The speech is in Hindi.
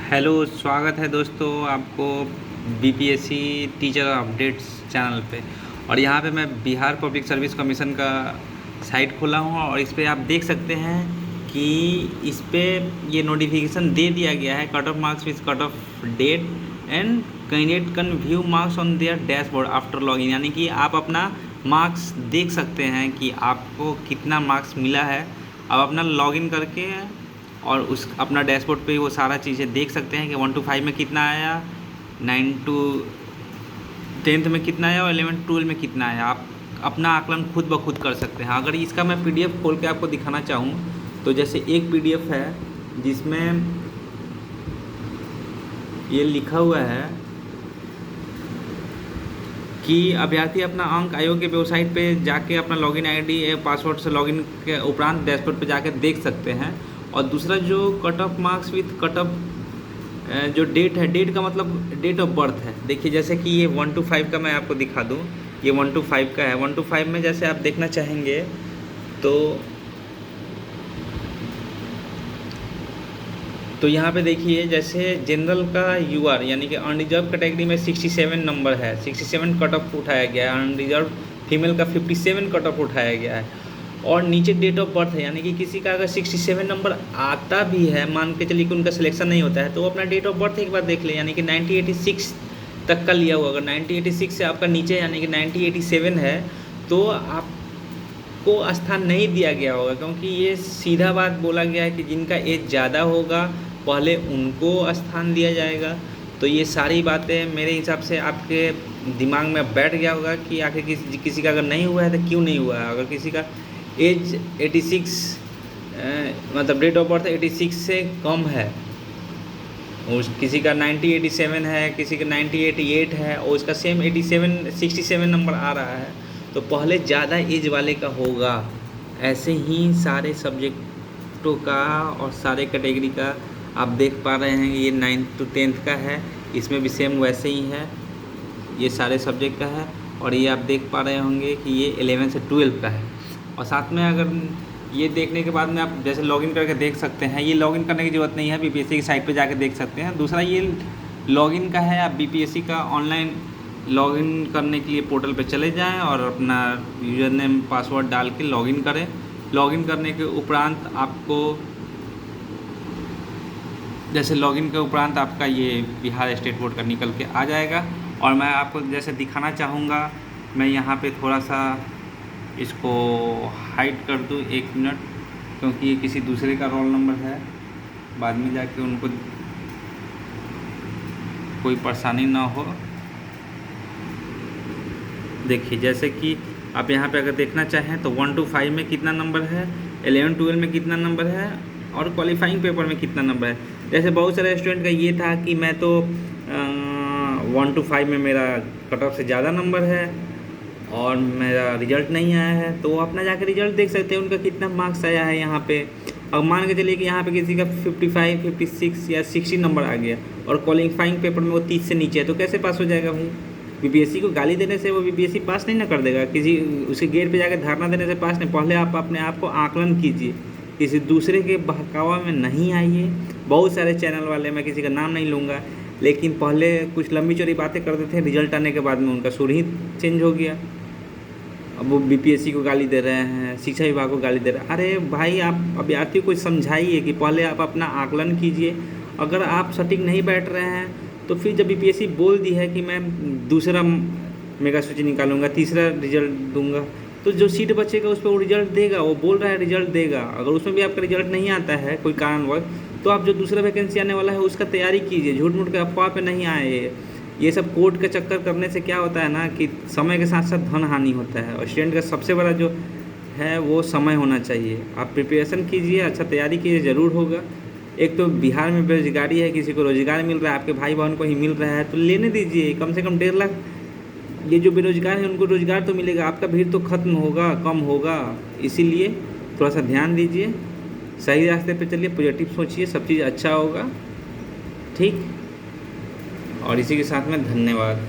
हेलो, स्वागत है दोस्तों आपको बीपीएससी टीचर अपडेट्स चैनल पे। और यहाँ पे मैं बिहार पब्लिक सर्विस कमीशन का साइट खोला हूँ और इस पे आप देख सकते हैं कि इस पे ये नोटिफिकेशन दे दिया गया है cut off marks with cut off date and candidate can view marks on their dashboard after login, यानी कि आप अपना मार्क्स देख सकते हैं कि आपको कितना मार्क्स मिला है। आप अपना लॉगिन करके और उस अपना डैशबोर्ड पे वो सारा चीज़ें देख सकते हैं कि 1 to 5 में कितना आया, 9 to 10th में कितना आया और 11 12 में कितना आया। आप अपना आकलन खुद ब खुद कर सकते हैं। अगर इसका मैं पीडीएफ खोल के आपको दिखाना चाहूँ तो जैसे एक पीडीएफ है जिसमें ये लिखा हुआ है कि अभ्यर्थी अपना अंक आयोग के वेबसाइट पे जाके अपना लॉगिन आईडी पासवर्ड से लॉगिन के उपरांत डैशबोर्ड पे जाके देख सकते हैं। और दूसरा जो cut off marks with cut of जो डेट है, डेट का मतलब डेट ऑफ बर्थ है। देखिए जैसे कि ये 1 to 5 का मैं आपको दिखा दूँ, ये 1 to 5 का है। 1 to 5 में जैसे आप देखना चाहेंगे तो यहाँ पे देखिए जैसे जनरल का यूआर यानी कि अनरिजर्व कैटेगरी में 67 नंबर है, 67 कट ऑफ उठाया गया है। अनरिजर्व फीमेल का 57 कट ऑफ उठाया गया है। और नीचे डेट ऑफ बर्थ है, यानी कि किसी का अगर 67 नंबर आता भी है, मान के चलिए कि उनका सिलेक्शन नहीं होता है, तो वो अपना डेट ऑफ बर्थ एक बार देख ले, यानी कि 1986 तक का लिया हुआ। अगर 1986 से आपका नीचे यानी कि 1987 है तो आपको स्थान नहीं दिया गया होगा, क्योंकि ये सीधा बात बोला गया है कि जिनका एज ज़्यादा होगा पहले उनको स्थान दिया जाएगा। तो ये सारी बातें मेरे हिसाब से आपके दिमाग में बैठ गया होगा कि आखिर किसी का अगर नहीं हुआ है तो क्यों नहीं हुआ है। अगर किसी का एज 86 मतलब डेट ऑफ बर्थ 86 से कम है, किसी का 1987 है, किसी का 1988 है और उसका सेम 67 नंबर आ रहा है, तो पहले ज़्यादा एज वाले का होगा। ऐसे ही सारे सब्जेक्टों का और सारे कैटेगरी का आप देख पा रहे हैं। ये 9th to 10th का है, इसमें भी सेम वैसे ही है, ये सारे सब्जेक्ट का है। और ये आप देख पा रहे होंगे कि ये 11 से 12 का है। और साथ में अगर ये देखने के बाद में आप जैसे लॉगिन करके देख सकते हैं, ये लॉगिन करने की ज़रूरत नहीं है, बीपीएससी की साइट पे जाके देख सकते हैं। दूसरा ये लॉगिन का है, आप बीपीएससी का ऑनलाइन लॉगिन करने के लिए पोर्टल पे चले जाएं और अपना यूज़र नेम पासवर्ड डाल के लॉगिन करें। लॉगिन करने के उपरांत आपको जैसे लॉगिन के उपरांत आपका ये बिहार स्टेट बोर्ड का निकल के आ जाएगा। और मैं आपको जैसे दिखाना चाहूँगा, मैं यहाँ पे थोड़ा सा इसको हाइड कर दूँ 1 मिनट, क्योंकि ये किसी दूसरे का रोल नंबर है, बाद में जाके उनको कोई परेशानी ना हो। देखिए जैसे कि आप यहाँ पे अगर देखना चाहें तो 1 to 5 में कितना नंबर है, 11 12 में कितना नंबर है और क्वालिफाइंग पेपर में कितना नंबर है। जैसे बहुत सारे स्टूडेंट का ये था कि मैं तो 1 to 5 में मेरा कट ऑफ से ज़्यादा नंबर है और मेरा रिजल्ट नहीं आया है, तो वो अपना जाकर रिजल्ट देख सकते हैं उनका कितना मार्क्स आया है यहाँ पे। अब मान के चलिए कि यहाँ पे किसी का 55 56 या 60 नंबर आ गया और क्वालिफाइंग पेपर में वो 30 से नीचे है, तो कैसे पास हो जाएगा भाई। बीपीएससी को गाली देने से वो बीपीएससी पास नहीं ना कर देगा, किसी उसके गेट पे जाकर धरना देने से पास नहीं। पहले आप अपने आप को आकलन कीजिए, किसी दूसरे के बहकावा में नहीं आइए। बहुत सारे चैनल वाले, मैं किसी का नाम नहीं लूँगा, लेकिन पहले कुछ लंबी चौड़ी बातें करते थे, रिजल्ट आने के बाद में उनका सुर ही चेंज हो गया। अब वो बीपीएससी को गाली दे रहे हैं, शिक्षा विभाग को गाली दे रहे हैं। अरे भाई, आप अभ्यर्थी को समझाइए कि पहले आप अपना आकलन कीजिए। अगर आप सटीक नहीं बैठ रहे हैं तो फिर जब बीपीएससी बोल दी है कि मैं दूसरा मेगा सूची निकालूंगा, तीसरा रिजल्ट दूंगा, तो जो सीट बचेगा उस पर वो रिजल्ट देगा। वो बोल रहा है रिजल्ट देगा, अगर उसमें भी आपका रिजल्ट नहीं आता है कोई कारणवश, तो आप जो दूसरा वैकेंसी आने वाला है उसका तैयारी कीजिए। झूठ मूठ के अफवाह पे नहीं आए। ये सब कोर्ट का चक्कर करने से क्या होता है ना कि समय के साथ साथ धन हानि होता है। और स्टूडेंट का सबसे बड़ा जो है वो समय होना चाहिए। आप प्रिपरेशन कीजिए, अच्छा तैयारी कीजिए, ज़रूर होगा। एक तो बिहार में बेरोजगारी है, किसी को रोज़गार मिल रहा है, आपके भाई बहन को ही मिल रहा है, तो लेने दीजिए। कम से कम 1.5 लाख ये जो बेरोजगार है उनको रोज़गार तो मिलेगा, आपका भीड़ तो खत्म होगा, कम होगा। इसीलिए थोड़ा सा ध्यान दीजिए, सही रास्ते पे चलिए, पॉजिटिव सोचिए, सब चीज़ अच्छा होगा, ठीक। और इसी के साथ में धन्यवाद।